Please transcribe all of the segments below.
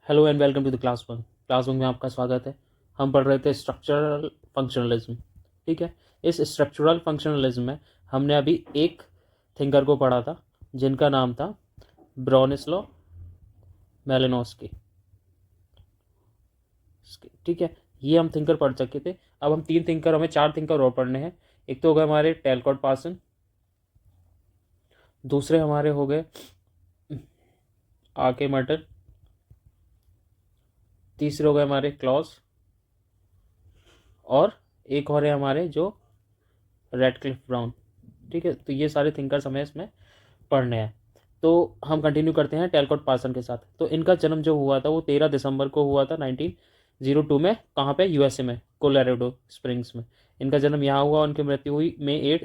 Hello and welcome to the class one में आपका स्वागत है। हम पढ़ रहे थे स्ट्रक्चरल फंक्शनलिज्म। ठीक है, इस स्ट्रक्चरल फंक्शनलिज्म में हमने अभी एक थिंकर को पढ़ा था जिनका नाम था ब्रोनिस्लॉ मैलिनोस्की। ठीक है, ये हम थिंकर पढ़ चुके थे। अब हम हमें चार थिंकर और पढ़ने हैं। एक तो हो गए हमारे टैलकॉट पार्सन, दूसरे हमारे हो गए आके मर्टन, तीसरे हो गए हमारे क्लॉज, और एक और है हमारे जो रेडक्लिफ ब्राउन। ठीक है, तो ये सारे थिंकर्स हमें इसमें पढ़ने हैं। तो हम कंटिन्यू करते हैं टैलकॉट पार्सन के साथ। तो इनका जन्म जो हुआ था वो 13 दिसंबर को हुआ था 1902 में। कहाँ पे? यूएसए में, कोलोराडो स्प्रिंग्स में इनका जन्म यहाँ हुआ। उनकी मृत्यु हुई मई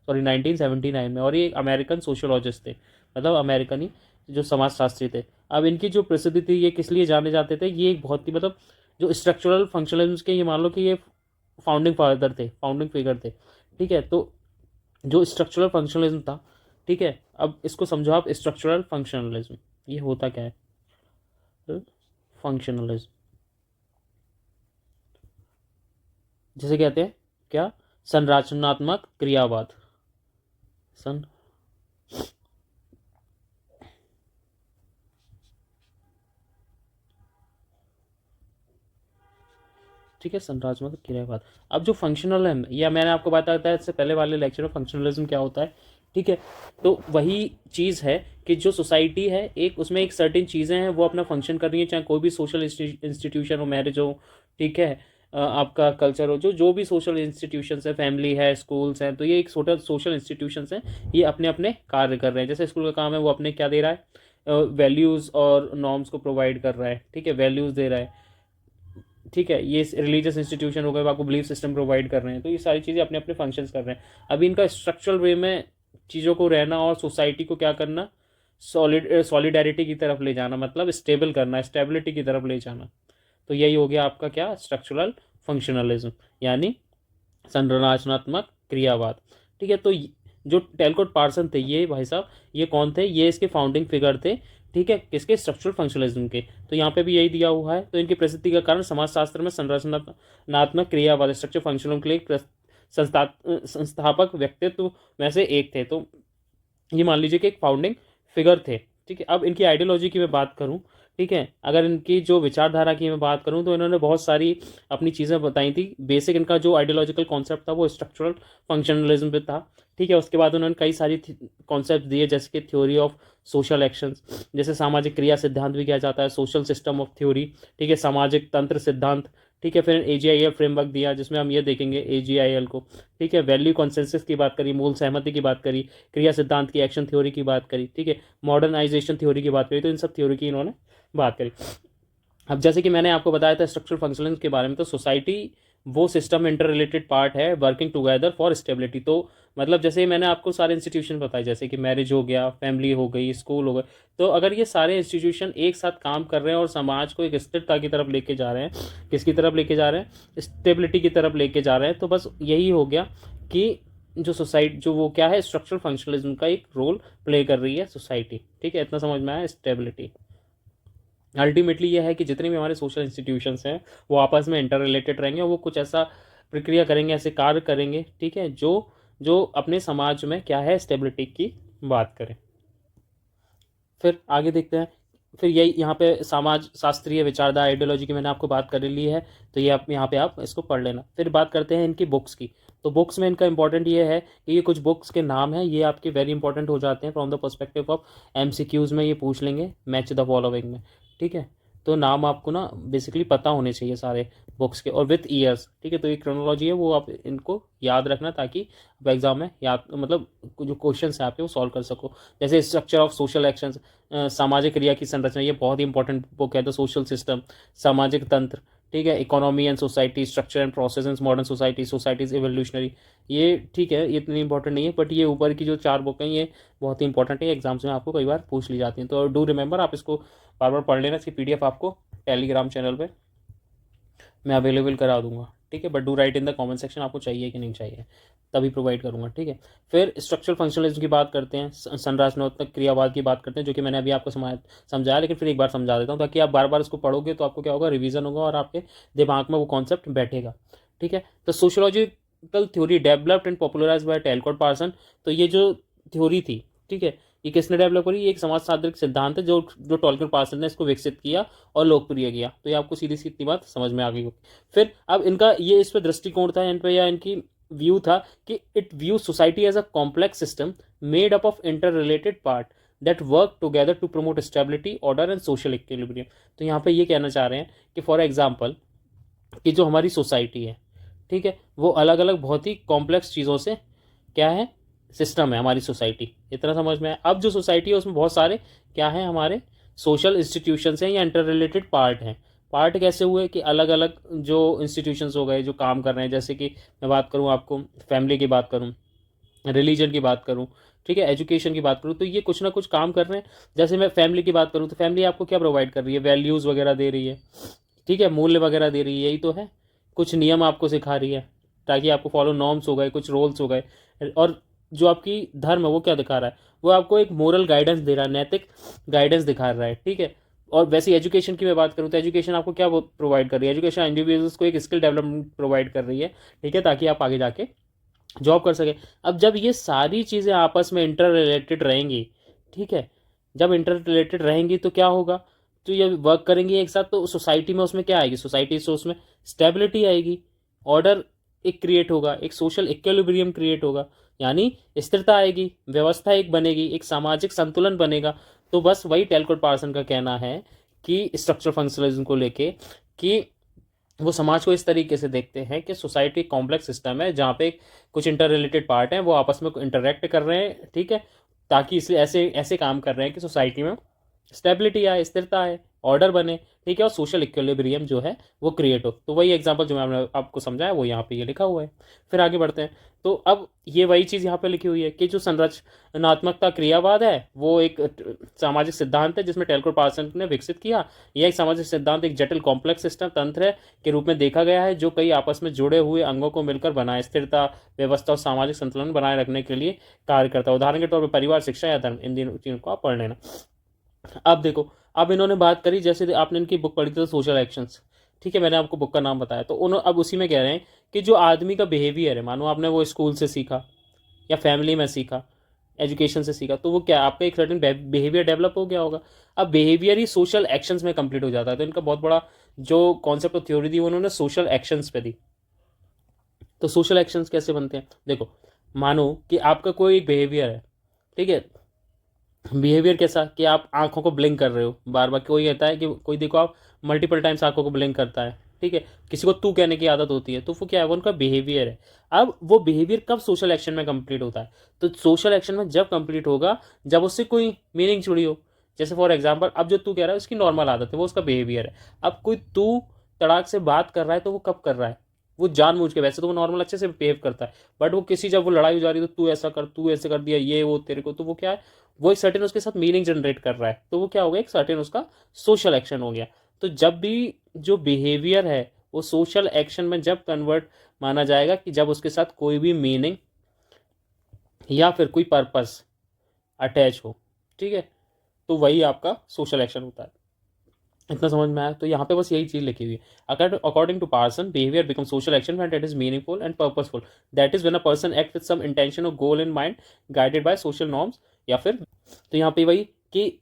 1979 में। और ये एक अमेरिकन सोशियोलॉजिस्ट थे, मतलब अमेरिकन ही जो समाजशास्त्री थे। अब इनकी जो प्रसिद्धि थी, ये किस लिए जाने जाते थे? ये एक बहुत ही मतलब जो स्ट्रक्चरल फंक्शनलिज्म के, ये मान लो कि ये फाउंडिंग फादर थे, फाउंडिंग फिगर थे। ठीक है, तो जो स्ट्रक्चरल फंक्शनलिज्म था, ठीक है, अब इसको समझो आप। स्ट्रक्चरल फंक्शनलिज्म ये होता क्या है? फंक्शनलिज्म जिसे कहते हैं क्या? संरचनात्मक क्रियावाद। सन ठीक है, संरचनात्मक क्रियावाद। अब जो फंक्शनल है, यह मैंने आपको बताया था इससे पहले वाले लेक्चर में, फंक्शनलिज्म क्या होता है। ठीक है, तो वही चीज़ है कि जो सोसाइटी है, एक उसमें एक सर्टेन चीज़ें हैं वो अपना फंक्शन कर रही है, चाहे कोई भी सोशल इंस्टीट्यूशन हो, मैरिज हो, ठीक है, आपका कल्चर हो, जो जो भी सोशल इंस्टीट्यूशंस है, फैमिली है, स्कूल्स हैं, तो ये एक सोशल इंस्टीट्यूशंस हैं। ये अपने अपने कार्य कर रहे हैं। जैसे स्कूल का काम है, वो अपने क्या दे रहा है? वैल्यूज़ और नॉर्म्स को प्रोवाइड कर रहा है। ठीक है, वैल्यूज़ दे रहा है। ठीक है, ये रिलीजियस इंस्टीट्यूशन हो गए, आपको बिलीफ सिस्टम प्रोवाइड कर रहे हैं। तो ये सारी चीज़ें अपने अपने फंक्शंस कर रहे हैं। अभी इनका स्ट्रक्चरल वे में चीज़ों को रहना और सोसाइटी को क्या करना? सॉलिडारिटी की तरफ ले जाना, मतलब स्टेबल करना, स्टेबिलिटी की तरफ ले जाना। तो यही हो गया आपका क्या? स्ट्रक्चरल फंक्शनलिज्म, यानी संरचनात्मक क्रियावाद। ठीक है, तो जो टैलकॉट पार्सन थे, ये भाई साहब, ये कौन थे? ये इसके फाउंडिंग फिगर थे। ठीक है, किसके? स्ट्रक्चरल फंक्शनलिज्म के। तो यहाँ पे भी यही दिया हुआ है। तो इनकी प्रसिद्धि का कारण समाजशास्त्र में संरचनात्मक क्रियावाद, स्ट्रक्चर फंक्शनल के लिए संस्थापक व्यक्तित्व में से एक थे। तो ये मान लीजिए कि एक फाउंडिंग फिगर थे। ठीक है, अब इनकी आइडियोलॉजी की मैं बात करूं, ठीक है, अगर इनकी जो विचारधारा की मैं बात करूं, तो इन्होंने बहुत सारी अपनी चीज़ें बताई थी। बेसिक इनका जो आइडियोलॉजिकल कॉन्सेप्ट था वो स्ट्रक्चरल फंक्शनलिज्म पे था। ठीक है, उसके बाद उन्होंने कई सारी कॉन्सेप्ट दिए, जैसे कि थ्योरी ऑफ सोशल एक्शंस, जैसे सामाजिक क्रिया सिद्धांत भी किया जाता है, सोशल सिस्टम ऑफ थ्योरी। ठीक है, सामाजिक तंत्र सिद्धांत। ठीक है, फिर AGIL फ्रेमवर्क दिया, जिसमें हम ये देखेंगे AGIL को। ठीक है, वैल्यू कॉन्सेंसस की बात करी, मूल सहमति की बात करी, क्रिया सिद्धांत की, एक्शन थ्योरी की बात करी। ठीक है, मॉडर्नाइजेशन थ्योरी की बात करी। तो इन सब थ्योरी की इन्होंने बात करी। अब जैसे कि मैंने आपको बताया था स्ट्रक्चरल फंक्शनलिज्म के बारे में, तो सोसाइटी वो सिस्टम इंटर रिलेटेड पार्ट है वर्किंग टुगेदर फॉर स्टेबिलिटी। तो मतलब जैसे मैंने आपको सारे इंस्टीट्यूशन बताए, जैसे कि मैरिज हो गया, फैमिली हो गई, स्कूल हो गए। तो अगर ये सारे इंस्टीट्यूशन एक साथ काम कर रहे हैं और समाज को एक स्थिरता की तरफ लेके जा रहे हैं, किसकी तरफ लेके जा रहे हैं? स्टेबिलिटी की तरफ लेके जा रहे हैं। तो बस यही हो गया कि जो सोसाइटी, जो वो क्या है, स्ट्रक्चरल फंक्शनलिज्म का एक रोल प्ले कर रही है सोसाइटी। ठीक है, इतना समझ में आया? स्टेबिलिटी अल्टीमेटली ये है कि जितने भी हमारे सोशल इंस्टीट्यूशंस हैं वो आपस में इंटर रिलेटेड रहेंगे, और वो कुछ ऐसा प्रक्रिया करेंगे, ऐसे कार्य करेंगे, ठीक है, जो जो अपने समाज में क्या है, स्टेबिलिटी की बात करें। फिर आगे देखते हैं। फिर यही यहाँ पे समाज शास्त्रीय विचारधारा, आइडियोलॉजी की मैंने आपको बात कर ली है, तो ये आप यहाँ पे आप इसको पढ़ लेना। फिर बात करते हैं इनकी बुक्स की। तो बुक्स में इनका इंपॉर्टेंट ये है कि ये कुछ बुक्स के नाम हैं, ये आपके वेरी इंपॉर्टेंट हो जाते हैं from the perspective of MCQs में। ये पूछ लेंगे मैच द फॉलोइंग में। ठीक है, तो नाम आपको ना बेसिकली पता होने चाहिए सारे बुक्स के, और विथ ईयर्स। ठीक है, तो ये क्रोनोलॉजी है, वो आप इनको याद रखना, ताकि आप एग्जाम में याद, मतलब जो क्वेश्चन है आपके, वो सॉल्व कर सको। जैसे स्ट्रक्चर ऑफ सोशल एक्शंस, सामाजिक क्रिया की संरचना, ये बहुत ही इंपॉर्टेंट बुक है। द सोशल सिस्टम, सामाजिक तंत्र, ठीक है, economy and society, structure and process in modern society, societies evolutionary. ये ठीक है, ये इतनी इंपॉर्टेंट नहीं है, बट ये ऊपर की जो चार बुक हैं ये बहुत ही इंपॉर्टेंट है, एग्जाम्स में आपको कई बार पूछ ली जाती हैं। तो डू रिमेंबर, आप इसको बार बार पढ़ लेना। इसकी PDF आपको टेलीग्राम चैनल पे मैं अवेलेबल करा दूंगा, ठीक है, but do right in the comment section आपको चाहिए कि नहीं चाहिए, तभी प्रोवाइड करूंगा, ठीक है। फिर स्ट्रक्चरल फंक्शनलिज्म की बात करते हैं, संरचनात्मक क्रियावाद की बात करते हैं, जो कि मैंने अभी आपको समझाया, लेकिन फिर एक बार समझा देता हूँ ताकि आप बार बार इसको पढ़ोगे तो आपको क्या होगा, रिवीजन होगा और आपके दिमाग में वो कॉन्सेप्ट बैठेगा, ठीक है। तो sociological theory developed and popularised by Talcott Parson. तो ये जो थ्योरी थी, ठीक है, ये किसने डेवलप करी, ये एक समाज शास्त्रिक सिद्धांत है जो जो टॉलकिन पार्सन ने इसको विकसित किया और लोकप्रिय किया। तो ये आपको सीधी सी इतनी बात समझ में आ गई होगी। फिर अब इनका ये इस पर दृष्टिकोण था, इन पे या इनकी व्यू था कि it view society as a complex system made up of inter related part that work together to promote stability, order and social equilibrium. तो यहाँ पे ये कहना चाह रहे हैं कि फॉर एग्जाम्पल कि जो हमारी सोसाइटी है, ठीक है, वो अलग अलग बहुत ही कॉम्प्लेक्स चीज़ों से क्या है, सिस्टम है हमारी सोसाइटी, इतना समझ में आया। अब जो सोसाइटी है उसमें बहुत सारे क्या है, हमारे सोशल इंस्टीट्यूशंस हैं या इंटर रिलेटेड पार्ट हैं। पार्ट कैसे हुए कि अलग अलग जो इंस्टीट्यूशंस हो गए जो काम कर रहे हैं, जैसे कि मैं बात करूँ आपको फैमिली की बात करूँ, रिलीजन की बात करूँ, ठीक है, एजुकेशन की बात करूँ, तो ये कुछ ना कुछ काम कर रहे हैं। जैसे मैं फैमिली की बात करूँ तो फैमिली आपको क्या प्रोवाइड कर रही है, वैल्यूज़ वगैरह दे रही है, ठीक है, मूल्य वगैरह दे रही है, यही तो है, कुछ नियम आपको सिखा रही है ताकि आपको फॉलो, नॉर्म्स हो गए, कुछ रोल्स हो गए। और जो आपकी धर्म है वो क्या दिखा रहा है, वो आपको एक मोरल गाइडेंस दे रहा है, नैतिक गाइडेंस दिखा रहा है, ठीक है। और वैसे एजुकेशन की मैं बात करूँ तो एजुकेशन आपको क्या प्रोवाइड कर रही है, एजुकेशन इंडिविजुअल्स को एक स्किल डेवलपमेंट प्रोवाइड कर रही है, ठीक है, ताकि आप आगे जाके जॉब कर सके। अब जब ये सारी चीज़ें आपस में इंटर रिलेटेड रहेंगी, ठीक है, जब इंटर रिलेटेड रहेंगी तो क्या होगा, तो ये वर्क करेंगी एक साथ, तो सोसाइटी में उसमें क्या आएगी, सोसाइटी से उसमें स्टेबिलिटी आएगी, ऑर्डर एक क्रिएट होगा, एक सोशल इक्विलिब्रियम क्रिएट होगा, यानी स्थिरता आएगी, व्यवस्था एक बनेगी, एक सामाजिक संतुलन बनेगा। तो बस वही टेलकोट पार्सन का कहना है कि स्ट्रक्चर फंक्शनलिज्म को लेके कि वो समाज को इस तरीके से देखते हैं कि सोसाइटी एक कॉम्प्लेक्स सिस्टम है जहाँ पे कुछ इंटर रिलेटेड पार्ट हैं वो आपस में इंटरेक्ट कर रहे हैं, ठीक है, ताकि इसलिए ऐसे ऐसे काम कर रहे हैं कि सोसाइटी में स्टेबिलिटी आए, स्थिरता आए, ऑर्डर बने, ठीक है, और सोशल इक्विलिब्रियम जो है वो क्रिएट हो। तो वही एग्जांपल जो मैंने आपको समझाया वो यहाँ पे ये लिखा हुआ है। फिर आगे बढ़ते हैं। तो अब ये वही चीज़ यहाँ पे लिखी हुई है कि जो संरचनात्मकता क्रियावाद है वो एक सामाजिक सिद्धांत है जिसमें टेलकोट पार्सन ने विकसित किया। यह एक सामाजिक सिद्धांत एक जटिल कॉम्प्लेक्स सिस्टम तंत्र है के रूप में देखा गया है जो कई आपस में जुड़े हुए अंगों को मिलकर बनाए स्थिरता, व्यवस्था और सामाजिक संतुलन बनाए रखने के लिए कार्य करता है। उदाहरण के तौर पर परिवार, शिक्षा या धर्म, इन तीनों को आप पढ़ लेना। अब देखो, अब इन्होंने बात करी, जैसे आपने इनकी बुक पढ़ी थी सोशल एक्शंस, ठीक है, मैंने आपको बुक का नाम बताया, तो उन्होंने अब उसी में कह रहे हैं कि जो आदमी का बिहेवियर है, मानो आपने वो स्कूल से सीखा या फैमिली में सीखा, एजुकेशन से सीखा, तो वो क्या आपका एक सर्टेन बिहेवियर डेवलप हो गया होगा। अब बिहेवियर ही सोशल एक्शंस में कंप्लीट हो जाता है। तो इनका बहुत बड़ा जो कॉन्सेप्ट ऑफ थ्योरी दी वो उन्होंने सोशल एक्शंस पे दी। तो सोशल एक्शंस कैसे बनते हैं, देखो, मानो कि आपका कोई एक बिहेवियर है, ठीक है, बिहेवियर कैसा कि आप आंखों को ब्लिंक कर रहे हो बार बार, कोई कहता है कि कोई देखो आप मल्टीपल टाइम्स आंखों को ब्लिंक करता है, ठीक है, किसी को तू कहने की आदत होती है, तो वो क्या है, वो उनका बिहेवियर है। अब वो बिहेवियर कब सोशल एक्शन में कंप्लीट होता है, तो सोशल एक्शन में जब कंप्लीट होगा जब उससे कोई मीनिंग जुड़ी हो। जैसे फॉर एग्जाम्पल अब जो तू कह रहा है उसकी नॉर्मल आदत है, वो उसका बिहेवियर है। अब कोई तू तड़ाक से बात कर रहा है तो वो कब कर रहा है, वो जानबूझ के, वैसे तो वो नॉर्मल अच्छे से बिहेव करता है, बट वो किसी जब वो लड़ाई हो जा रही है तो तू ऐसा कर, तू ऐसे कर दिया, ये वो तेरे को, तो वो क्या है, वो एक सर्टेन उसके साथ मीनिंग जनरेट कर रहा है, तो वो क्या हो गया, एक सर्टेन उसका सोशल एक्शन हो गया। तो जब भी जो बिहेवियर है वो सोशल एक्शन में जब कन्वर्ट माना जाएगा कि जब उसके साथ कोई भी मीनिंग या फिर कोई पर्पस अटैच हो, ठीक है, तो वही आपका सोशल एक्शन होता है। इतना समझ में आया। तो यहाँ पे बस यही चीज़ लिखी हुई है। According to Parson, behaviour become social action when it is meaningful and purposeful, that is when a person act with some intention और goal in mind guided by social norms, या फिर तो यहाँ पे वही कि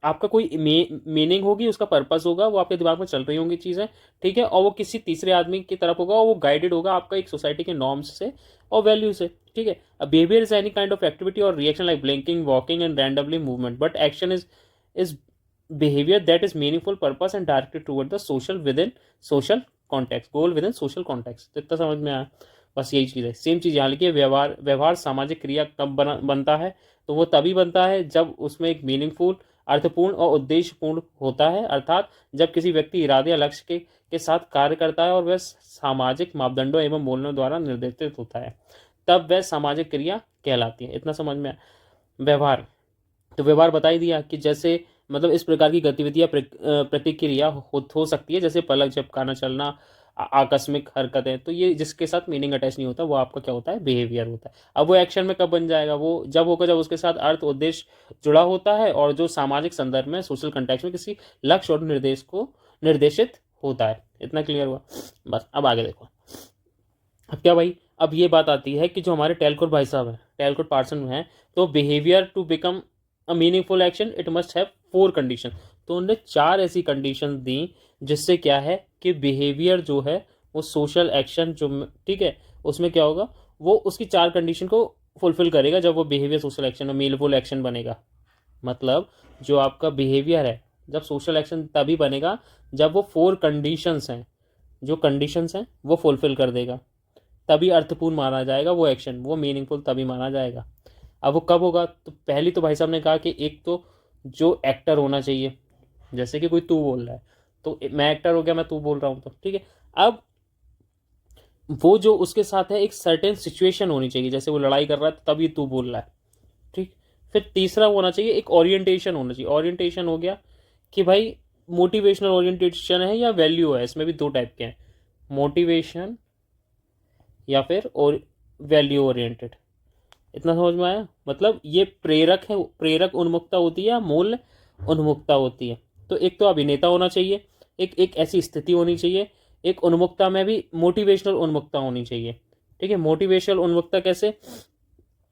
आपका कोई मीनिंग होगी, उसका पर्पस होगा, वो आपके दिमाग में चल रही होंगी चीज़ें, ठीक है, और वो किसी तीसरे आदमी की तरफ होगा और वो गाइडेड होगा आपका एक सोसाइटी के नॉर्म्स से और वैल्यू से, ठीक है। अब behaviour is any kind of activity और reaction like blinking, walking and randomly movement, but action is behavior that is meaningful purpose and directed toward the social within social context, goal within social context। तो इतना समझ में आया। बस यही चीज़ है। Same चीज़ यहाँ लिखी है, व्यवहार व्यवहार सामाजिक क्रिया कब बनता है, तो वो तभी बनता है जब उसमें एक मीनिंगफुल, अर्थपूर्ण और उद्देश्यपूर्ण होता है, अर्थात जब किसी व्यक्ति इरादे या लक्ष्य के साथ कार्य करता है और वह सामाजिक मापदंडों एवं मूल्यों द्वारा निर्देशित होता है, तब वह सामाजिक क्रिया कहलाती है। इतना समझ में आया। व्यवहार, तो व्यवहार बता ही दिया कि जैसे मतलब इस प्रकार की गतिविधियाँ प्रतिक्रिया हो सकती है, जैसे पलक झपकाना, चलना, आकस्मिक हरकतें, तो ये जिसके साथ मीनिंग अटैच नहीं होता वो आपका क्या होता है, बिहेवियर होता है। अब वो एक्शन में कब बन जाएगा, वो जब होगा जब उसके साथ अर्थ उद्देश्य जुड़ा होता है और जो सामाजिक संदर्भ में सोशल कंटेक्स्ट में किसी लक्ष्य और निर्देश को निर्देशित होता है। इतना क्लियर हुआ? बस अब आगे देखो। अब क्या भाई, अब ये बात आती है कि जो हमारे टेलकोट भाई साहब हैं, टेलकोट पार्सन हैं, तो behaviour to become a meaningful action it must have 4 condition. तो उन्होंने 4 ऐसी कंडीशन दी जिससे क्या है कि बिहेवियर जो है वो सोशल एक्शन जो, ठीक है, उसमें क्या होगा, वो उसकी 4 कंडीशन को फुलफिल करेगा जब वो बिहेवियर सोशल एक्शन और मीनिंगफुल एक्शन बनेगा। मतलब जो आपका बिहेवियर है जब सोशल एक्शन तभी बनेगा जब वो 4 कंडीशंस हैं, जो कंडीशंस हैं वो फुलफिल कर देगा, तभी अर्थपूर्ण माना जाएगा वो एक्शन, वो मीनिंगफुल तभी माना जाएगा। अब वो कब होगा, तो पहली तो भाई साहब ने कहा कि एक तो जो एक्टर होना चाहिए, जैसे कि कोई तू बोल रहा है तो मैं एक्टर हो गया, मैं तू बोल रहा हूँ तो ठीक है। अब वो जो उसके साथ है एक सर्टेन सिचुएशन होनी चाहिए, जैसे वो लड़ाई कर रहा है तभी तू बोल रहा है, ठीक। फिर तीसरा होना चाहिए एक ओरिएंटेशन होना चाहिए। ओरिएंटेशन हो गया कि भाई मोटिवेशनल ओरिएंटेशन है या वैल्यू है, इसमें भी 2 टाइप के हैं, मोटिवेशन या फिर और वैल्यू ओरिएंटेड। इतना समझ में आया? मतलब ये प्रेरक है, प्रेरक उन्मुखता होती है या मूल्य उन्मुखता होती है। तो एक तो अभिनेता होना चाहिए, एक एक ऐसी स्थिति होनी चाहिए, एक उन्मुखता में भी मोटिवेशनल उन्मुखता होनी चाहिए, ठीक है। मोटिवेशनल उन्मुखता कैसे,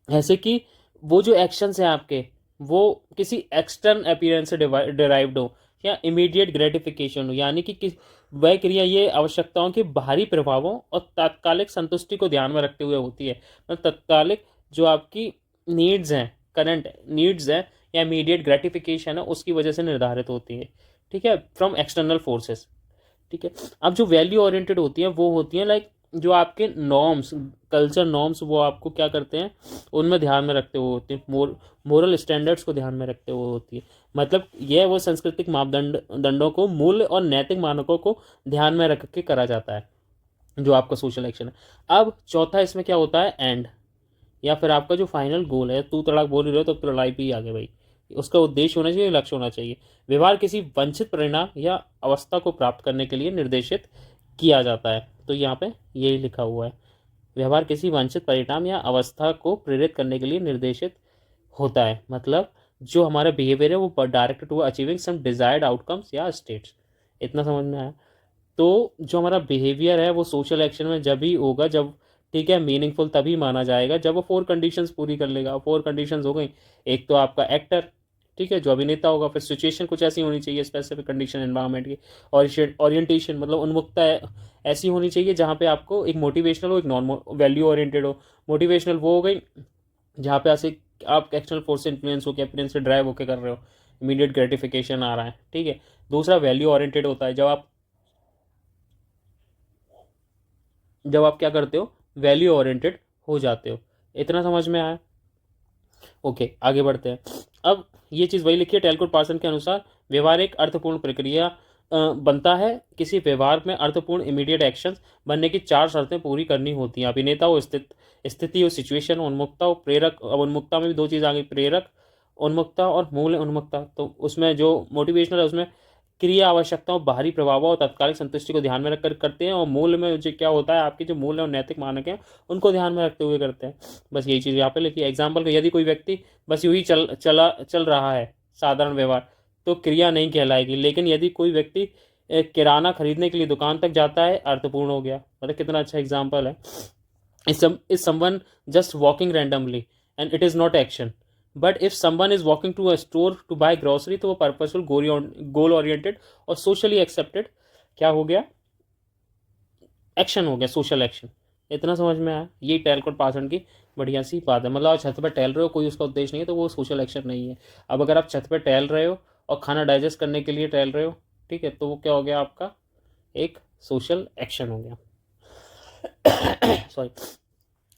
ऐसे कि वो जो एक्शंस हैं आपके वो किसी एक्सटर्न अपीयरेंस से डिराइव्ड हो या इमीडिएट ग्रेटिफिकेशन हो, यानी कि वह क्रिया ये आवश्यकताओं के बाहरी प्रभावों और तात्कालिक संतुष्टि को ध्यान में रखते हुए होती है। मतलब तत्कालिक जो आपकी नीड्स हैं, करंट नीड्स हैं या इमीडिएट ग्रेटिफिकेशन है उसकी वजह से निर्धारित होती है, ठीक है, फ्रॉम एक्सटर्नल फोर्सेस, ठीक है। अब जो वैल्यू ओरिएंटेड होती हैं वो होती हैं लाइक जो आपके नॉर्म्स, कल्चर नॉर्म्स, वो आपको क्या करते हैं, उनमें ध्यान में रखते हुए होती है, मोरल स्टैंडर्ड्स को ध्यान में रखते हुए होती है। मतलब यह वो सांस्कृतिक दंडों को, मूल्य और नैतिक मानकों को ध्यान में रख के करा जाता है जो आपका सोशल एक्शन है। अब चौथा इसमें क्या होता है, एंड, या फिर आपका जो फाइनल गोल है, तू तड़ाक बोल ही रहे हो तो लड़ाई भी आगे भाई, उसका उद्देश्य होना चाहिए, लक्ष्य होना चाहिए। व्यवहार किसी वंचित परिणाम या अवस्था को प्राप्त करने के लिए निर्देशित किया जाता है। तो यहाँ पे यही लिखा हुआ है, व्यवहार किसी वांछित परिणाम या अवस्था को प्रेरित करने के लिए निर्देशित होता है। मतलब जो हमारा बिहेवियर है वो direct to achieving some desired outcomes या स्टेट्स। इतना समझ में आया? तो जो हमारा बिहेवियर है वो सोशल एक्शन में जब ही होगा जब, ठीक है, मीनिंगफुल तभी माना जाएगा जब वो 4 कंडीशंस पूरी कर लेगा। 4 कंडीशंस हो गई, एक तो आपका एक्टर, ठीक है, जो अभिनेता होगा, फिर सिचुएशन कुछ ऐसी होनी चाहिए, स्पेसिफिक कंडीशन एनवायरनमेंट की, और ओरिएंटेशन मतलब उन्मुखता ऐसी होनी चाहिए जहाँ पे आपको एक मोटिवेशनल हो, एक नॉन वैल्यू ओरिएंटेड हो। मोटिवेशनल वो हो गई जहाँ पे ऐसे आप एक्सटर्नल फोर्स से इन्फ्लुएंस होकर अपने से ड्राइव होकर कर रहे हो, इमीडिएट ग्रेटिफिकेशन आ रहा है, ठीक है। दूसरा वैल्यू ओरिएंटेड होता है जब आप क्या करते हो, वैल्यू ओरिएंटेड हो जाते हो। इतना समझ में आया? ओके, आगे बढ़ते हैं। अब ये चीज़ वही लिखी है, टेलकोट पार्सन के अनुसार व्यवहार एक अर्थपूर्ण प्रक्रिया बनता है। किसी व्यवहार में अर्थपूर्ण इमीडिएट एक्शंस बनने की 4 शर्तें पूरी करनी होती हैं। अभिनेता हो, स्थिति हो, सिचुएशन, उन्मुखता हो, प्रेरक। अब उन्मुखता में भी 2 चीज़ आ गई, प्रेरक उन्मुखता और मूल उन्मुखता। तो उसमें जो मोटिवेशनल है उसमें क्रिया आवश्यकताओं, बाहरी प्रभावों और तात्कालिक संतुष्टि को ध्यान में रखकर करते हैं, और मूल में जो क्या होता है आपके जो मूल है और नैतिक मानक हैं उनको ध्यान में रखते हुए करते हैं। बस यही चीज़ यहाँ पे लिखी है। एग्जाम्पल, यदि कोई व्यक्ति बस यूं ही चल रहा है साधारण व्यवहार तो क्रिया नहीं कहलाएगी, लेकिन यदि कोई व्यक्ति किराना खरीदने के लिए दुकान तक जाता है, अर्थपूर्ण हो गया। मतलब कितना अच्छा एग्जाम्पल है। Is someone just walking randomly and it is not action, but if someone is walking to a store to buy grocery तो वो पर्पसफुल, गोल ओरिएंटेड और सोशली एक्सेप्टेड क्या हो गया, एक्शन हो गया, सोशल एक्शन। इतना समझ में आया? ये टेलकोट पार्सन की बढ़िया सी बात है। मतलब आप छत पर टहल रहे हो, कोई उसका उद्देश्य नहीं है, तो वो सोशल एक्शन नहीं है। अब अगर आप छत पर टहल रहे हो और खाना डाइजेस्ट करने के लिए टहल रहे हो, ठीक है, तो वो क्या हो गया आपका, एक सोशल एक्शन हो गया। सॉरी।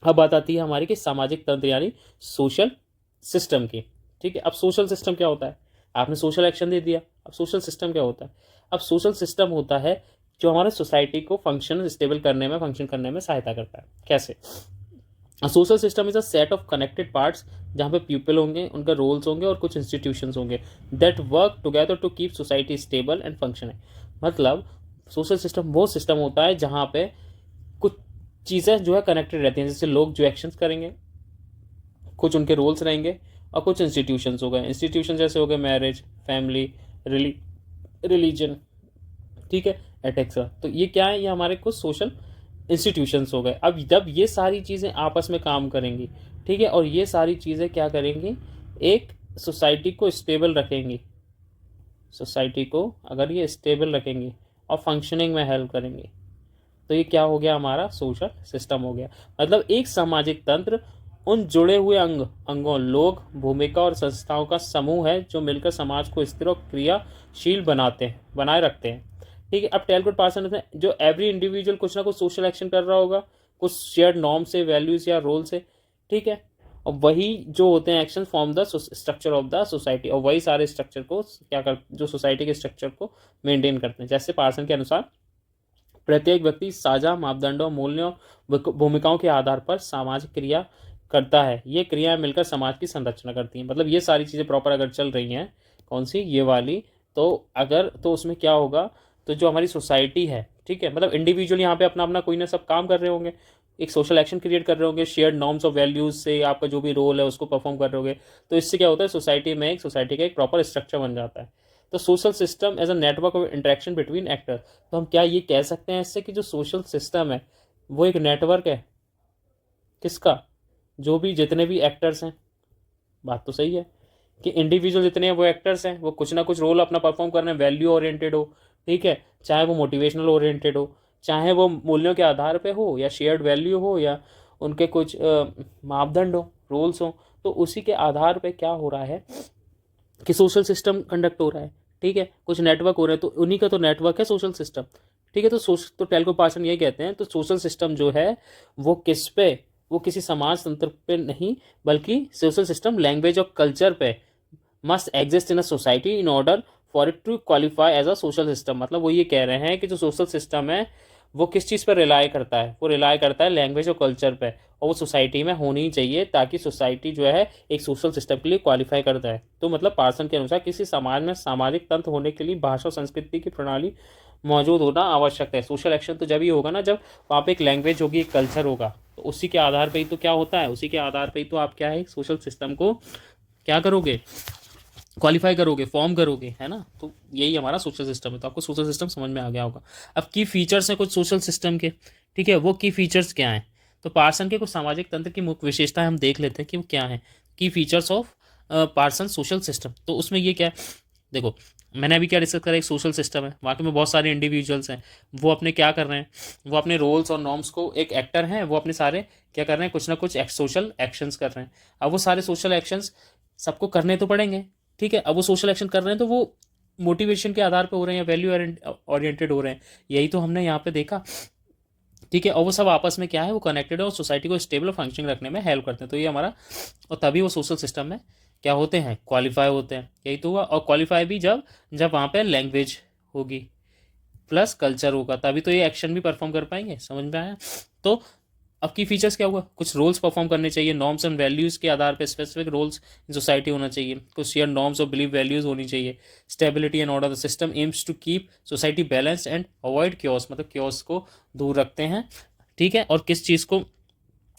अब बात आती है हमारी कि सामाजिक तंत्र यानी सोशल सिस्टम की, ठीक है। अब सोशल सिस्टम क्या होता है, आपने सोशल एक्शन दे दिया, अब सोशल सिस्टम क्या होता है? अब सोशल सिस्टम होता है जो हमारे सोसाइटी को फंक्शन करने में सहायता करता है। कैसे? Social system is a set of connected parts जहाँ पे पीपल होंगे, उनका रोल्स होंगे और कुछ इंस्टीट्यूशंस होंगे that work together to keep society stable and functioning. मतलब सोशल सिस्टम वो सिस्टम होता है जहाँ पे कुछ चीज़ें जो है कनेक्टेड रहती हैं, जैसे लोग जो एक्शंस करेंगे, कुछ उनके रोल्स रहेंगे, और कुछ इंस्टीट्यूशंस हो गए। इंस्टीट्यूशन जैसे हो गए मैरिज, फैमिली, रिलीजन, ठीक है, एटेक्सरा। तो ये क्या है, ये हमारे कुछ सोशल इंस्टीट्यूशंस हो गए। अब जब ये सारी चीज़ें आपस में काम करेंगी, ठीक है, और ये सारी चीज़ें क्या करेंगी, एक सोसाइटी को स्टेबल रखेंगी। सोसाइटी को अगर ये स्टेबल रखेंगी और फंक्शनिंग में हेल्प करेंगी, तो ये क्या हो गया, हमारा सोशल सिस्टम हो गया। मतलब एक सामाजिक तंत्र उन जुड़े हुए अंगों, लोग, भूमिका और संस्थाओं का समूह है जो मिलकर समाज को स्थिर और क्रियाशील बनाए रखते हैं। ठीक है, अब टेलगुड पार्सन में जो एवरी इंडिविजुअल कुछ ना कुछ सोशल एक्शन कर रहा होगा, कुछ शेयर्ड नॉर्म से, वैल्यूज या रोल से, ठीक है, और वही जो होते हैं action form the structure of the society, और वही सारे स्ट्रक्चर को क्या कर, जो सोसाइटी के स्ट्रक्चर को मेंटेन करते हैं। जैसे पार्सन के अनुसार प्रत्येक व्यक्ति साझा मापदंडों, मूल्यों, भूमिकाओं के आधार पर सामाजिक क्रिया करता है। ये क्रियाएं मिलकर समाज की संरचना करती हैं। मतलब ये सारी चीज़ें प्रॉपर अगर चल रही हैं, कौन सी, ये वाली, तो उसमें क्या होगा, तो जो हमारी सोसाइटी है, ठीक है, मतलब इंडिविजुअल यहाँ पे अपना अपना कोई ना सब काम कर रहे होंगे, एक सोशल एक्शन क्रिएट कर रहे होंगे, शेयर्ड नॉर्म्स ऑफ वैल्यूज से आपका जो भी रोल है उसको परफॉर्म कर रहे होंगे। तो इससे क्या होता है, सोसाइटी का एक प्रॉपर स्ट्रक्चर बन जाता है। तो social system as a network of interaction between actor. तो हम क्या ये कह सकते हैं इससे कि जो सोशल सिस्टम है वो एक नेटवर्क है, किसका, जो भी जितने भी एक्टर्स हैं। बात तो सही है कि इंडिविजुअल जितने हैं वो एक्टर्स हैं, वो कुछ ना कुछ रोल अपना परफॉर्म कर रहे हैं, वैल्यू ओरिएंटेड हो, ठीक है, चाहे वो मोटिवेशनल ओरिएंटेड हो, चाहे वो मूल्यों के आधार पे हो, या शेयर्ड वैल्यू हो, या उनके कुछ मापदंड हो, रोल्स हो। तो उसी के आधार पे क्या हो रहा है कि सोशल सिस्टम कंडक्ट हो रहा है, ठीक है, कुछ नेटवर्क हो रहे हैं, तो उन्हीं का तो नेटवर्क है सोशल सिस्टम, ठीक है। तो टेलको पार्सन ये कहते हैं, तो सोशल सिस्टम जो है वो किस पे, वो किसी समाज तंत्र पे नहीं, बल्कि सोशल सिस्टम लैंग्वेज और कल्चर पे must exist in a society in order for it to qualify as a social system. मतलब वो ये कह रहे हैं कि जो सोशल सिस्टम है वो किस चीज़ पर रिलाय करता है, वो रिलाय करता है लैंग्वेज और कल्चर पे, और वो सोसाइटी में होनी चाहिए ताकि सोसाइटी जो है एक सोशल सिस्टम के लिए क्वालिफाई करता है। तो मतलब पार्सन के अनुसार किसी समाज में सामाजिक तंत्र होने के लिए भाषा और संस्कृति की प्रणाली मौजूद होना आवश्यक है। सोशल एक्शन तो जब ही होगा ना जब वहाँ पे एक लैंग्वेज होगी, एक कल्चर होगा, तो उसी के आधार पर ही तो क्या होता है, उसी के आधार पर ही तो आप क्या है सोशल सिस्टम को क्या करोगे, क्वालिफाई करोगे, फॉर्म करोगे, है ना। तो यही हमारा सोशल सिस्टम है। तो आपको सोशल सिस्टम समझ में आ गया होगा। अब की फीचर्स हैं कुछ सोशल सिस्टम के, ठीक है, वो की फीचर्स क्या हैं। तो पार्सन के कुछ सामाजिक तंत्र की मुख्य विशेषताएं हम देख लेते हैं कि वो क्या है। Key features of Parsons social system, तो उसमें ये क्या है, देखो मैंने अभी क्या डिस्कस करा, एक सोशल सिस्टम है, वाकई में बहुत सारे इंडिविजुअल्स हैं, वो अपने क्या कर रहे हैं, वो अपने रोल्स और नॉर्म्स को, एक एक्टर हैं वो अपने सारे क्या कर रहे हैं, कुछ ना कुछ सोशल एक्शंस कर रहे हैं। अब वो सारे सोशल एक्शंस सबको करने तो पड़ेंगे, ठीक है। अब वो सोशल एक्शन कर रहे हैं तो वो मोटिवेशन के आधार पे हो रहे हैं या वैल्यू ओरिएंटेड हो रहे हैं, यही तो हमने यहाँ पे देखा, ठीक है। और वो सब आपस में क्या है, वो कनेक्टेड है और सोसाइटी को स्टेबल फंक्शनिंग रखने में हेल्प करते हैं। तो ये हमारा, और तभी वो सोशल सिस्टम में क्या होते हैं, क्वालिफाई होते हैं, यही तो हुआ। और क्वालिफाई भी जब जब वहाँ पे लैंग्वेज होगी प्लस कल्चर होगा, तभी तो ये एक्शन भी परफॉर्म कर पाएंगे। समझ में आया। तो अब की फीचर्स क्या हुआ, कुछ रोल्स परफॉर्म करने चाहिए, नॉर्म्स एंड वैल्यूज़ के आधार पे स्पेसिफिक रोल्स इन सोसाइटी होना चाहिए, कुछ शेयर नॉर्म्स और बिलीव वैल्यूज़ होनी चाहिए, stability and order, the system aims to keep society balance and avoid chaos, मतलब क्योस को दूर रखते हैं, ठीक है। और किस चीज़ को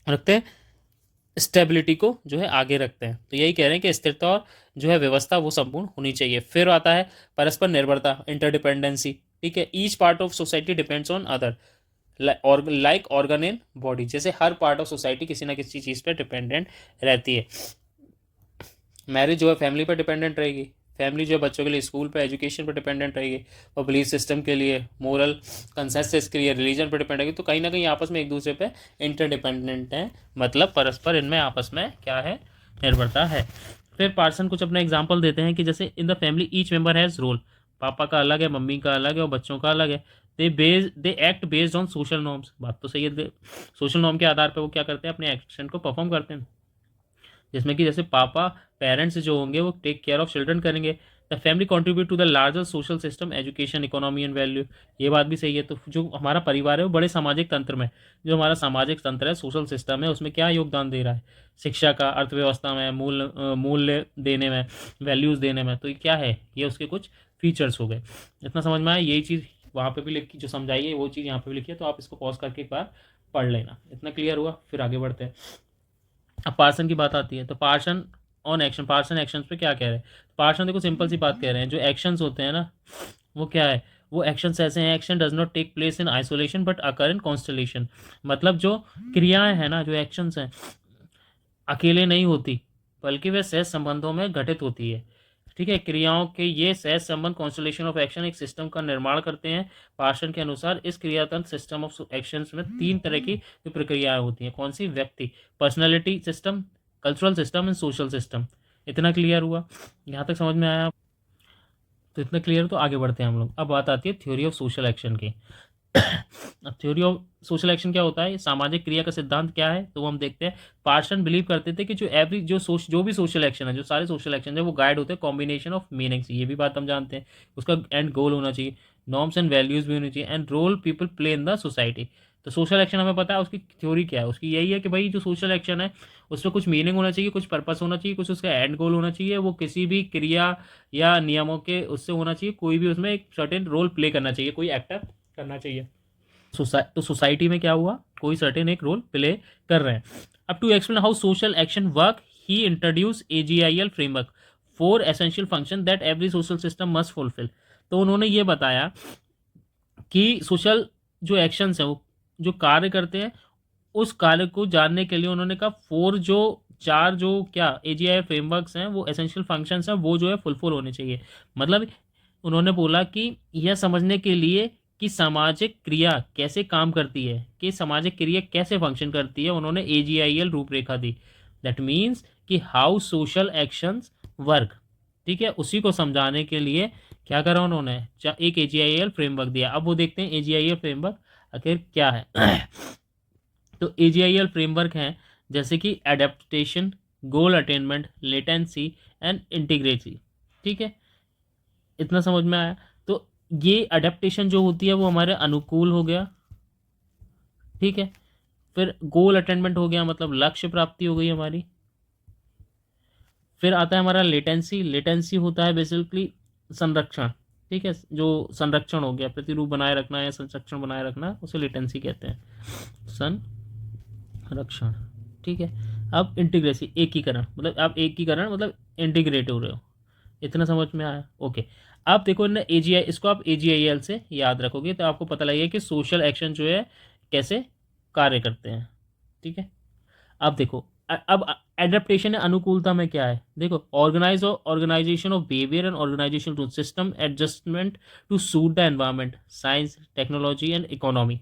रखते हैं, स्टेबिलिटी को जो है आगे रखते हैं। तो यही कह रहे हैं कि स्थिरता और जो है व्यवस्था वो संपूर्ण होनी चाहिए। फिर आता है परस्पर निर्भरता, इंटरडिपेंडेंसी, ठीक है। Each part of society depends on other like organ in body, जैसे हर पार्ट ऑफ सोसाइटी किसी ना किसी चीज़ पे डिपेंडेंट रहती है। मैरिज जो है फैमिली पर डिपेंडेंट रहेगी, फैमिली जो है बच्चों के लिए स्कूल पे, एजुकेशन पर डिपेंडेंट रहेगी, और बिलीफ सिस्टम के लिए, मोरल कंसेंसस के लिए रिलीजन पर डिपेंड रहेगी। तो कहीं ना कहीं आपस में एक दूसरे पे इंटरडिपेंडेंट हैं, मतलब परस्पर इनमें आपस में क्या है, निर्भरता है। फिर पार्सन कुछ अपना एग्जाम्पल देते हैं कि जैसे in the family each member has role, पापा का अलग है, मम्मी का अलग है, और बच्चों का अलग है। They act based on social norms, बात तो सही है, सोशल नॉर्म के आधार पर वो क्या करते हैं, अपने एक्शन को परफॉर्म करते हैं, जिसमें कि जैसे पापा, पेरेंट्स जो होंगे वो टेक केयर ऑफ चिल्ड्रन करेंगे। The family contribute to the larger social system, education, economy and value, ये बात भी सही है। तो जो हमारा परिवार है वो बड़े सामाजिक तंत्र में, जो हमारा सामाजिक तंत्र है, सोशल सिस्टम है, उसमें क्या योगदान दे रहा है, शिक्षा का, अर्थव्यवस्था में, मूल्य देने में, वैल्यूज़ देने में। तो ये क्या है, ये उसके कुछ फीचर्स हो गए। इतना समझ में आया, यही चीज़ वहाँ पे भी लिखी, जो समझाई है वो चीज़ यहाँ पे भी लिखी है, तो आप इसको पॉज करके एक बार पढ़ लेना। इतना क्लियर हुआ? फिर आगे बढ़ते हैं। अब पार्सन की बात आती है, तो Parsons on action, Parsons actions पे क्या कह रहे हैं? पार्सन देखो सिंपल सी बात कह रहे हैं, जो एक्शंस होते हैं ना वो क्या है, वो एक्शंस ऐसे हैं, action does not take place in isolation but occur in constellation. मतलब जो क्रियाएं हैं ना, जो एक्शंस हैं, अकेले नहीं होती बल्कि वे सहज संबंधों में घटित होती है। ठीक है, क्रियाओं के ये सहज संबंध कॉन्स्टलेशन ऑफ एक्शन एक सिस्टम का निर्माण करते हैं। पार्सन के अनुसार इस क्रियातंत्र सिस्टम ऑफ एक्शंस में 3 तरह की जो प्रक्रियाएं होती हैं। कौन सी? व्यक्ति, personality system, cultural system and social system. इतना क्लियर हुआ? यहाँ तक समझ में आया? तो इतना क्लियर, तो आगे बढ़ते हैं हम लोग। अब बात आती है थ्योरी ऑफ सोशल एक्शन की। अब थ्योरी ऑफ सोशल एक्शन क्या होता है? सामाजिक क्रिया का सिद्धांत क्या है, तो वो हम देखते हैं। पार्सन बिलीव करते थे कि जो भी सोशल एक्शन है, जो सारे सोशल एक्शन है, वो गाइड होते हैं कॉम्बिनेशन ऑफ मीनिंग्स। ये भी बात हम जानते हैं। उसका एंड गोल होना चाहिए, नॉर्म्स एंड वैल्यूज भी होनी चाहिए, and role people play in the society. तो सोशल एक्शन हमें पता है, उसकी थ्योरी क्या है? उसकी यही है कि भाई जो सोशल एक्शन है उसमें कुछ मीनिंग होना चाहिए, कुछ पर्पस होना चाहिए, कुछ उसका एंड गोल होना चाहिए, वो किसी भी क्रिया या नियमों के उससे होना चाहिए, कोई भी उसमें एक सर्टेन रोल प्ले करना चाहिए, कोई एक्टर करना चाहिए। तो सोसाइटी में क्या हुआ, कोई सर्टेन एक रोल प्ले कर रहे हैं। अब to explain how social action work, he introduce AGIL framework, 4 essential function that every social system must fulfil. तो उन्होंने ये बताया कि सोशल जो एक्शंस हैं, वो जो कार्य करते हैं, उस कार्य को जानने के लिए उन्होंने कहा 4 जो क्या AGIL फ्रेमवर्क्स हैं, वो एसेंशियल फंक्शंस हैं, वो जो है फुलफिल होने चाहिए। मतलब उन्होंने बोला कि यह समझने के लिए कि सामाजिक क्रिया कैसे काम करती है, कि सामाजिक क्रिया कैसे फंक्शन करती है, उन्होंने AGIL रूपरेखा दी। दैट मीन्स कि हाउ सोशल एक्शंस वर्क। ठीक है, उसी को समझाने के लिए क्या करा उन्होंने, एक AGIL फ्रेमवर्क दिया। अब वो देखते हैं AGIL फ्रेमवर्क आखिर क्या है। तो AGIL फ्रेमवर्क हैं जैसे कि adaptation, goal attainment, latency and integrity. ठीक है, इतना समझ में आया? तो ये अडेप्टेशन जो होती है वो हमारे अनुकूल हो गया। ठीक है, फिर गोल अटेनमेंट हो गया, मतलब लक्ष्य प्राप्ति हो गई हमारी। फिर आता है हमारा लेटेंसी। लेटेंसी होता है बेसिकली संरक्षण। ठीक है, जो संरक्षण हो गया, प्रतिरूप बनाए रखना या संरक्षण बनाए रखना, उसे लेटेंसी कहते हैं, संरक्षण। ठीक है, अब इंटीग्रेसी, एकीकरण, मतलब आप एकीकरण मतलब इंटीग्रेट हो रहे हो। इतना समझ में आया? ओके। अब देखो ना AGI, इसको आप AGIL से याद रखोगे तो आपको पता लगेगा कि सोशल एक्शन जो है कैसे कार्य करते हैं। ठीक है, अब देखो अब एडेप्टेशन है, अनुकूलता में क्या है? देखो, organisation of behaviour and organisation to system adjustment to suit the environment, science, technology and economy.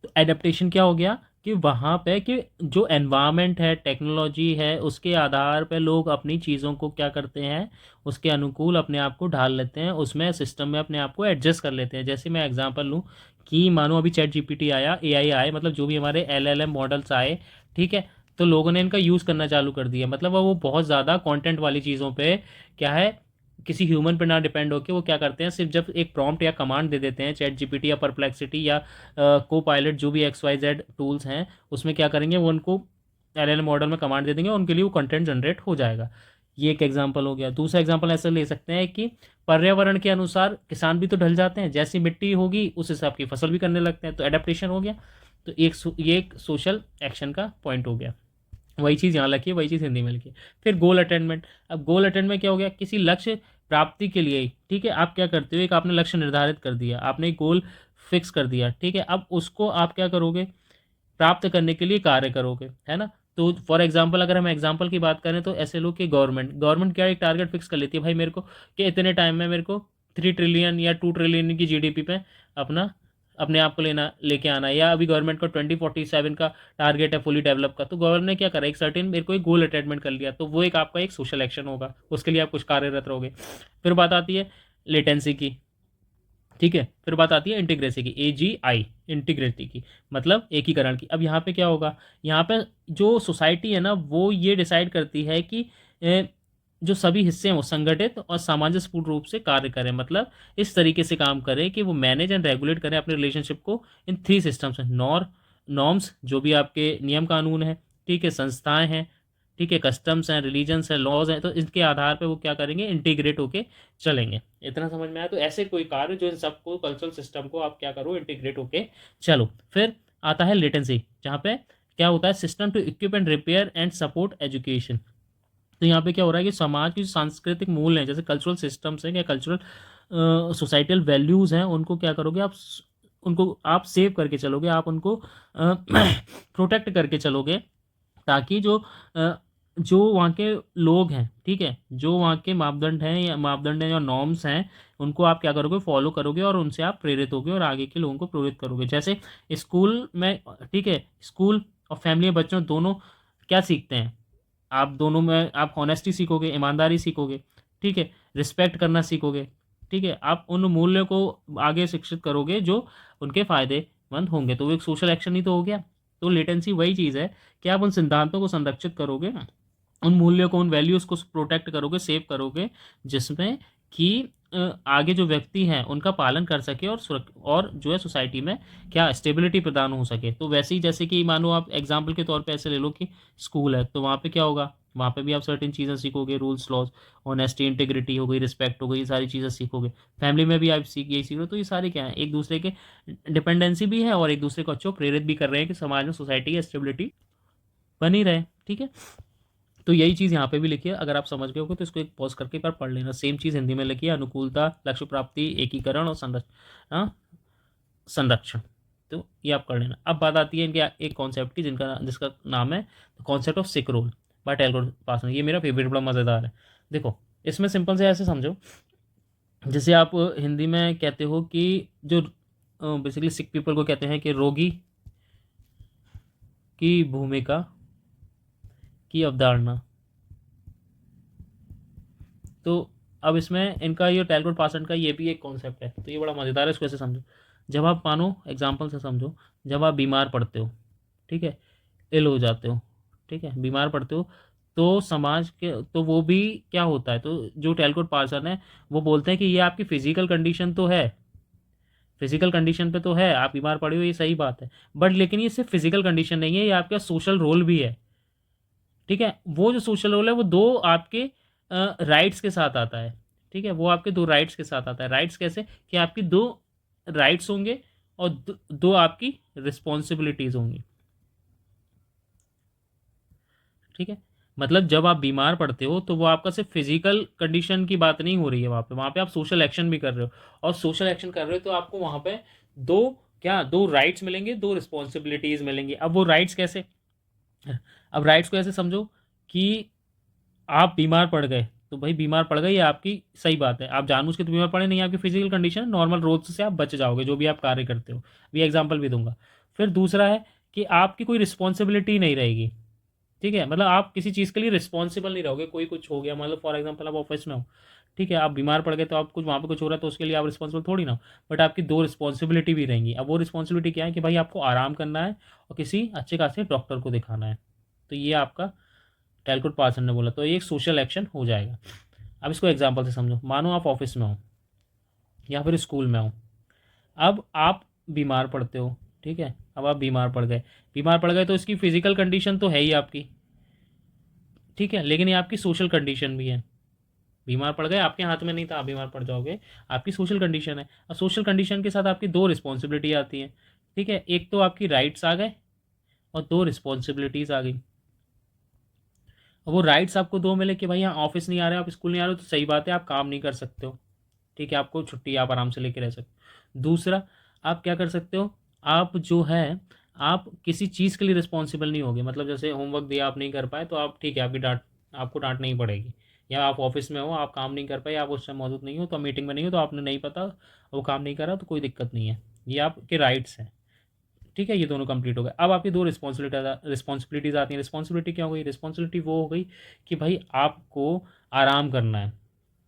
तो एडेप्टेशन क्या हो गया कि वहाँ पे कि जो एनवायरनमेंट है, टेक्नोलॉजी है, उसके आधार पे लोग अपनी चीज़ों को क्या करते हैं, उसके अनुकूल अपने आप को ढाल लेते हैं, उसमें सिस्टम में अपने आप को एडजस्ट कर लेते हैं। जैसे मैं एग्जांपल लूँ कि मानो अभी ChatGPT आया, AI आए, मतलब जो भी हमारे LLM मॉडल्स आए, ठीक है, तो लोगों ने इनका यूज़ करना चालू कर दिया। मतलब वो बहुत ज़्यादा कंटेंट वाली चीज़ों पे क्या है, किसी ह्यूमन पर ना डिपेंड होकर वो क्या करते हैं, सिर्फ जब एक प्रॉम्प्ट या कमांड दे देते हैं, ChatGPT या परप्लेक्सिटी या को पायलट, जो भी XYZ टूल्स हैं, उसमें क्या करेंगे, वो उनको LLM मॉडल में कमांड दे देंगे, उनके लिए वो कंटेंट जनरेट हो जाएगा। ये एक एग्जांपल हो गया। दूसरा एग्जांपल ऐसे ले सकते हैं कि पर्यावरण के अनुसार किसान भी तो ढल जाते हैं, जैसी मिट्टी होगी उस हिसाब की फसल भी करने लगते हैं, तो एडेप्टेशन हो गया। तो ये एक सोशल एक्शन का पॉइंट हो गया। वही चीज़ यहाँ लिखी है, वही चीज़ हिंदी में लिखी है। फिर गोल अटेनमेंट। अब गोल अटेनमेंट क्या हो गया, किसी लक्ष्य प्राप्ति के लिए, ठीक है, आप क्या करते हो, एक आपने लक्ष्य निर्धारित कर दिया, आपने एक गोल फिक्स कर दिया, ठीक है, अब उसको आप क्या करोगे, प्राप्त करने के लिए कार्य करोगे, है ना। तो फॉर एग्जांपल अगर हम एग्जांपल की बात करें तो ऐसे लोग कि गवर्नमेंट क्या एक टारगेट फिक्स कर लेती है, भाई मेरे को कि इतने टाइम में मेरे को 3 ट्रिलियन या 2 ट्रिलियन की GDP पे अपना अपने आप को लेके आना है, या अभी गवर्नमेंट का 2047 का टारगेट है फुली डेवलप का, तो गवर्नमेंट ने क्या करा, एक सर्टेन मेरे को एक गोल अटेनमेंट कर लिया, तो वो एक आपका एक सोशल एक्शन होगा, उसके लिए आप कुछ कार्यरत रहोगे। फिर बात आती है लेटेंसी की, ठीक है, फिर बात आती है इंटीग्रेसी की, AGI इंटीग्रेटी की, मतलब एकीकरण की। अब यहाँ पे क्या होगा, यहाँ पे जो सोसाइटी है ना वो ये डिसाइड करती है कि जो सभी हिस्से हैं वो संगठित और सामंजस्यपूर्ण रूप से कार्य करें, मतलब इस तरीके से काम करें कि वो मैनेज एंड रेगुलेट करें अपने रिलेशनशिप को इन 3 सिस्टम्स में, नॉर्म्स जो भी आपके नियम कानून है, ठीक है, संस्थाएं हैं, ठीक है, कस्टम्स हैं, रिलीजन्स हैं, लॉज हैं, तो इसके आधार पे वो क्या करेंगे, इंटीग्रेट होके चलेंगे। इतना समझ में आया? तो ऐसे कोई कार्य जो इन सबको कल्चरल सिस्टम को आप क्या करो, इंटीग्रेट होके चलो। फिर आता है लेटेंसी, जहाँ पे क्या होता है, system to equip and repair and support education. तो यहाँ पे क्या हो रहा है कि समाज की जो सांस्कृतिक मूल्य हैं, जैसे कल्चरल सिस्टम्स हैं या कल्चरल सोसाइटल वैल्यूज़ हैं, उनको क्या करोगे आप, उनको आप सेव करके चलोगे, आप उनको प्रोटेक्ट करके चलोगे, ताकि जो वहाँ के लोग हैं, ठीक है, जो वहाँ के मापदंड हैं या नॉर्म्स हैं, उनको आप क्या करोगे, फॉलो करोगे, और उनसे आप प्रेरित होगे और आगे के लोगों को प्रेरित करोगे। जैसे स्कूल में, ठीक है, स्कूल और फैमिली में बच्चों दोनों क्या सीखते हैं, आप दोनों में आप ऑनेस्टी सीखोगे, ईमानदारी सीखोगे, ठीक है, रिस्पेक्ट करना सीखोगे, ठीक है, आप उन मूल्यों को आगे शिक्षित करोगे जो उनके फायदेमंद होंगे, तो वो एक सोशल एक्शन ही तो हो गया। तो लेटेंसी वही चीज़ है कि आप उन सिद्धांतों को संरक्षित करोगे, उन मूल्यों को, उन वैल्यूज़ को प्रोटेक्ट करोगे, सेव करोगे, जिसमें कि आगे जो व्यक्ति हैं उनका पालन कर सके, और जो है सोसाइटी में क्या स्टेबिलिटी प्रदान हो सके। तो वैसे ही जैसे कि मानो आप एग्जाम्पल के तौर पे ऐसे ले लो कि स्कूल है, तो वहाँ पे क्या होगा, वहाँ पे भी आप सर्टेन चीज़ें सीखोगे, रूल्स लॉज, ऑनेस्टी, इंटीग्रिटी हो गई, रिस्पेक्ट हो गई, ये सारी चीज़ें सीखोगे। फैमिली में भी आप यही सीख रहे हो। तो ये सारे क्या है, एक दूसरे के डिपेंडेंसी भी है, और एक दूसरे को अच्छे प्रेरित भी कर रहे हैं कि समाज में, सोसाइटी की स्टेबिलिटी बनी रहे, ठीक है। तो यही चीज़ यहाँ पे भी लिखी है, अगर आप समझ गए होगे तो इसको एक पॉज करके एक बार पढ़ लेना। सेम चीज़ हिंदी में लिखी है, अनुकूलता, लक्ष्य प्राप्ति, एकीकरण और संरक्षण। तो ये आप कर लेना। अब बात आती है इनके एक कॉन्सेप्ट की, जिसका नाम है concept of sick role by Talcott Parson. ये मेरा फेवरेट, बड़ा मज़ेदार है। देखो, इसमें सिंपल से ऐसे समझो, जैसे आप हिंदी में कहते हो कि जो बेसिकली सिक पीपल को कहते हैं कि रोगी की भूमिका की अवधारणा। तो अब इसमें इनका ये टैलकोट पासन का ये भी एक कॉन्सेप्ट है, तो ये बड़ा मज़ेदार है, इसको ऐसे समझो। जब आप मानो एग्जाम्पल से समझो, जब आप बीमार पड़ते हो, ठीक है, इल हो जाते हो, ठीक है, बीमार पड़ते हो, तो समाज के, तो वो भी क्या होता है, तो जो टैलकोट पासन है वो बोलते हैं कि ये आपकी फिजिकल कंडीशन तो है, फिजिकल कंडीशन पे तो है, आप बीमार पड़े हो, ये सही बात है, बट लेकिन ये सिर्फ फिजिकल कंडीशन नहीं है, ये आपका सोशल रोल भी है, ठीक है। वो जो सोशल रोल है वो दो आपके राइट्स के साथ आता है, ठीक है, वो आपके दो राइट्स के साथ आता है। राइट्स कैसे, कि आपकी दो राइट्स होंगे और दो आपकी रिस्पॉन्सिबिलिटीज़ होंगी, ठीक है। मतलब जब आप बीमार पड़ते हो तो वो आपका सिर्फ फिजिकल कंडीशन की बात नहीं हो रही है, वहाँ पे आप सोशल एक्शन भी कर रहे हो, और सोशल एक्शन कर रहे हो तो आपको वहाँ पे दो, क्या, दो राइट्स मिलेंगे, दो रिस्पॉन्सिबिलिटीज़ मिलेंगी। अब वो राइट्स कैसे, अब राइट्स को ऐसे समझो कि आप बीमार पड़ गए, तो भाई बीमार पड़ गए, ये आपकी सही बात है, आप जानबूझ के तो बीमार पड़े नहीं, आपकी फिजिकल कंडीशन, नॉर्मल रोज से आप बच जाओगे, जो भी आप कार्य करते हो। भी एग्जांपल भी दूंगा। फिर दूसरा है कि आपकी कोई रिस्पॉन्सिबिलिटी नहीं रहेगी, ठीक है, मतलब आप किसी चीज़ के लिए रिस्पॉन्सिबल नहीं रहोगे। कोई कुछ हो गया, मतलब फॉर एग्जाम्पल आप ऑफिस में हो, ठीक है, आप बीमार पड़ गए, तो आप कुछ वहाँ पे कुछ हो रहा है तो उसके लिए आप रिस्पॉन्सिबल थोड़ी ना हो, बट आपकी दो रिस्पॉन्सिबिलिटी भी रहेंगी। अब वो रिस्पॉन्सिबिलिटी क्या है, कि भाई आपको आराम करना है और किसी अच्छे खासे डॉक्टर को दिखाना है। तो ये आपका टैलकोट पार्सन ने बोला, तो ये एक सोशल एक्शन हो जाएगा। अब इसको एग्जाम्पल से समझो, मानो आप ऑफिस में हो या फिर स्कूल में हो, अब आप बीमार पड़ते हो, ठीक है, अब आप बीमार पड़ गए तो इसकी फिजिकल कंडीशन तो है ही आपकी, ठीक है, लेकिन ये आपकी सोशल कंडीशन भी है। बीमार पड़ गए, आपके हाथ में नहीं था, आप बीमार पड़ जाओगे, आपकी सोशल कंडीशन है। और सोशल कंडीशन के साथ आपकी दो रिस्पॉन्सिबिलिटी आती हैं, ठीक है, एक तो आपकी राइट्स आ गए और दो रिस्पॉन्सिबिलिटीज़ आ गई। वो राइट्स आपको दो मिले कि भाई यहाँ ऑफिस नहीं आ रहे, आप स्कूल नहीं आ रहे हो, तो सही बात है, आप काम नहीं कर सकते हो, ठीक है, आपको छुट्टी आप आराम से लेके रह सकते हो। दूसरा, आप क्या कर सकते हो, आप जो है, आप किसी चीज़ के लिए रिस्पॉन्सिबल नहीं होगे, मतलब जैसे होमवर्क दिया आप नहीं कर पाए, तो आप, ठीक है, आपको डांट नहीं पड़ेगी। या आप ऑफिस में हो, आप काम नहीं कर पाए, आप उस टाइम मौजूद नहीं हो, तो मीटिंग में नहीं हो, तो आपने नहीं पता, वो काम नहीं करा, तो कोई दिक्कत नहीं है, ये आपके राइट्स हैं, ठीक है, ये दोनों कंप्लीट हो गए। अब आपकी दो रिस्पॉन्सिबिलिटीज़ आती हैं। रिस्पॉन्सिबिलिटी क्या हो गई, रिस्पॉन्सिबिलिटी वो हो गई कि भाई आपको आराम करना है,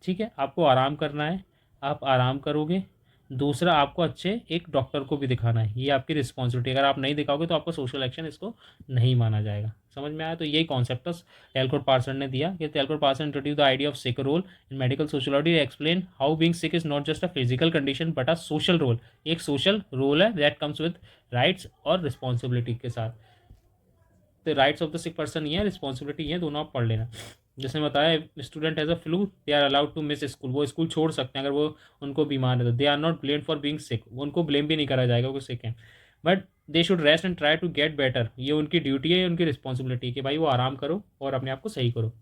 ठीक है, आपको आराम करना है, आप आराम करोगे। दूसरा, आपको अच्छे एक डॉक्टर को भी दिखाना है, ये आपकी रिस्पॉन्सिबिलिटी। अगर आप नहीं दिखाओगे तो आपका सोशल एक्शन इसको नहीं माना जाएगा। समझ में आया? तो यही कॉन्सेप्ट टैलकोट पार्सन ने दिया कि Talcott Parson introduce the idea of sick role in medical sociology, explain how being sick is not just a physical condition but a social role. एक सोशल रोल है दैट कम्स विद राइट्स और responsibility के साथ। Rights of the sick person ही है, responsibility ही है, दोनों आप पढ़ लेना। जैसे बताया student has a flu, they are allowed to miss school, वो स्कूल छोड़ सकते हैं अगर वो उनको बीमार है तो। They are not blamed for being sick, उनको ब्लेम भी नहीं करा जाएगा वो सिक है, but they should rest and try to get better. ये उनकी ड्यूटी है, उनकी रिस्पॉन्सिबिलिटी है कि भाई वो आराम करो और अपने आप को सही करो।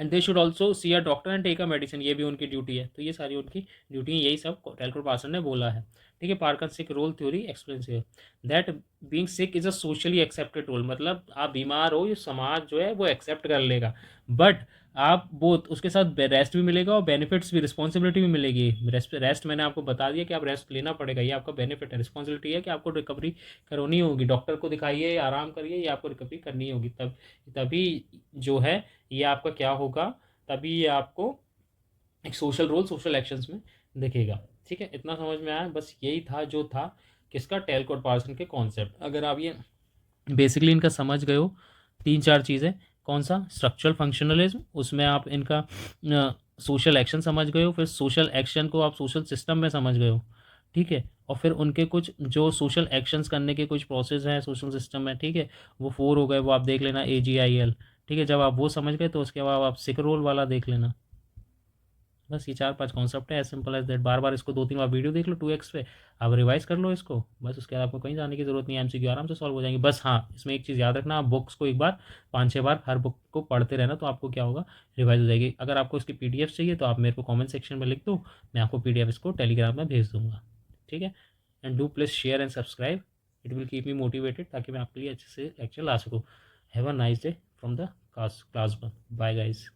And they should also see a doctor and take a medicine, ये भी उनकी ड्यूटी है। तो ये सारी उनकी ड्यूटी है, यही सब टेलकोट पार्सन ने बोला है। ठीक है, Parsons sick role theory explains है that being sick is a socially accepted role, मतलब आप बीमार हो ये समाज जो है वो एक्सेप्ट कर लेगा, बट आप बोथ उसके साथ रेस्ट भी मिलेगा और बेनिफिट्स भी, रिस्पॉन्सिबिलिटी भी मिलेगी। रेस्ट मैंने आपको बता दिया कि आप रेस्ट लेना पड़ेगा, ये आपका बेनिफिट है। रिस्पॉन्सिबिलिटी है कि आपको रिकवरी करनी होगी, डॉक्टर को दिखाइए, आराम करिए, ये आपको रिकवरी करनी होगी, तभी जो है ये आपका क्या होगा, तभी ये आपको एक सोशल रोल, सोशल एक्शंस में दिखेगा। ठीक है, इतना समझ में आया, बस यही था जो था किसका, टेलकोट पार्सन के कॉन्सेप्ट। अगर आप ये बेसिकली इनका समझ गए हो, 3-4 चीज़ें, कौन सा, स्ट्रक्चरल फंक्शनलिज्म, उसमें आप इनका सोशल एक्शन समझ गए हो, फिर सोशल एक्शन को आप सोशल सिस्टम में समझ गए हो। ठीक है, और फिर उनके कुछ जो सोशल एक्शंस करने के कुछ प्रोसेस हैं सोशल सिस्टम में, ठीक है, वो 4 हो गए, वो आप देख लेना, AGIL। ठीक है, जब आप वो समझ गए तो उसके बाद आप सिक रोल वाला देख लेना। बस ये 4-5 कॉन्सेप्ट है, एज सिंपल एज दैट। बार बार इसको 2-3 बार वीडियो देख लो 2x पे, आप रिवाइज कर लो इसको, बस उसके बाद आपको कहीं जाने की जरूरत नहीं है, MCQ आराम से सॉल्व हो जाएंगे। बस हाँ, इसमें एक चीज़ याद रखना, आप बुक्स को एक बार 5-6 बार हर बुक को पढ़ते रहना, तो आपको क्या होगा, रिवाइज हो जाएगी। अगर आपको इसकी PDF चाहिए तो आप मेरे को कॉमेंट सेक्शन में लिख दो, मैं आपको PDF इसको टेलीग्राम में भेज दूँगा। ठीक है, and do please share and subscribe, it will keep me motivated, ताकि मैं आपके लिए अच्छे से लेक्चर ला सकूँ। Have a nice day from the class 1। Bye guys.